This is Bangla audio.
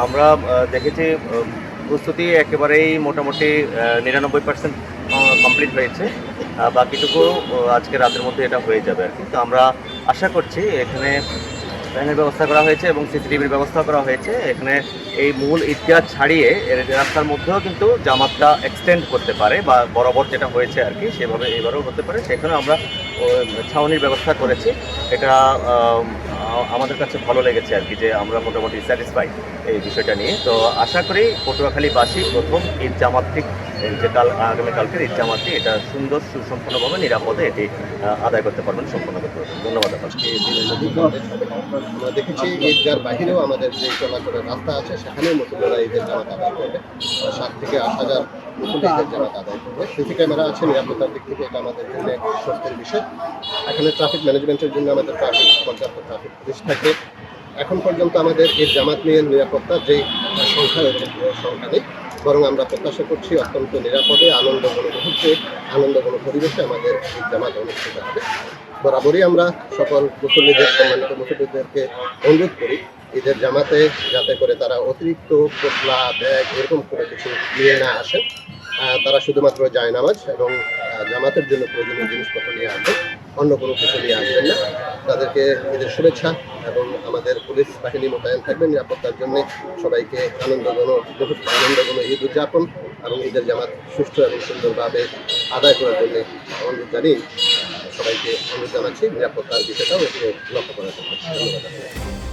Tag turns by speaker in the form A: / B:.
A: আমরা দেখেছি প্রস্তুতি একেবারেই মোটামুটি 99% কমপ্লিট হয়েছে। বাকিটুকু আজকে রাতের মধ্যে এটা হয়ে যাবে আর কি। তো আমরা আশা করছি এখানে ভ্যানের ব্যবস্থা করা হয়েছে এবং সিসিটিভির ব্যবস্থা করা হয়েছে। এখানে এই মূল ঈদগাহ ছাড়িয়ে এর রাস্তার মধ্যেও কিন্তু জামাতটা এক্সটেন্ড করতে পারে বা বরাবর যেটা হয়েছে আর কি সেভাবে এবারেও হতে পারে। সেখানে আমরা ছাউনির ব্যবস্থা করেছি। এটা আমাদের কাছে ভালো লেগেছে আর কি, যে আমরা মোটামুটি স্যাটিসফাই এই বিষয়টা নিয়ে। তো আশা করি পটুয়াখালীবাসী প্রথম ঈদ জামাতটি যে আগামীকালকের ঈদ জামাতটি এটা সুন্দর সুসম্পন্নভাবে নিরাপদে এটি আদায় করতে পারবেন, সম্পন্ন করতে পারবেন। ধন্যবাদ আপনাকে।
B: আমরা দেখেছি ঈদগার বাহিরেও আমাদের যে চলাচলের রাস্তা আছে সেখানেও মুসলিমরা ঈদের জামাত আদায় করবে। 7 থেকে 8,000 মুসলিম ঈদের জামাত আদায় করবে। সিসি ক্যামেরা আছে, নিরাপত্তার দিক থেকে এটা আমাদের জন্য এক স্বস্তির বিষয়। এখানে ট্রাফিক ম্যানেজমেন্টের জন্য আমাদের পর্যাপ্ত ট্রাফিক পুলিশ থাকে। এখন পর্যন্ত আমাদের ঈদ জামাত নিয়ে নিরাপত্তার যেই সংখ্যা নেই, বরং আমরা প্রত্যাশা করছি অত্যন্ত নিরাপদে আনন্দঘন মুহূর্তে আনন্দঘন পরিবেশে আমাদের ঈদ জামাত অনুষ্ঠিত হবে। বরাবরই আমরা সকল মুসল্লিদের, সম্মানিত মুসল্লিদেরকে অনুরোধ করি ঈদের জামাতে যাতে করে তারা অতিরিক্ত পোটলা, ব্যাগ এরকম কোনো কিছু নিয়ে না আসেন। তারা শুধুমাত্র জায়নামাজ এবং জামাতের জন্য প্রয়োজনীয় জিনিসপত্র নিয়ে আসবেন, অন্য কোনো কিছু নিয়ে আসবেন না। তাদেরকে ঈদের শুভেচ্ছা এবং আমাদের পুলিশ বাহিনী মোতায়েন থাকবে নিরাপত্তার জন্য। সবাইকে আনন্দঘন ঈদ উদযাপন এবং ঈদের জামাত সুষ্ঠু এবং সুন্দরভাবে আদায় করার জন্য অনুরোধ জানিয়ে সবাইকে অনুরোধ জানাচ্ছি নিরাপত্তার বিষয়টাও একটু লক্ষ্য করার জন্য। ধন্যবাদ।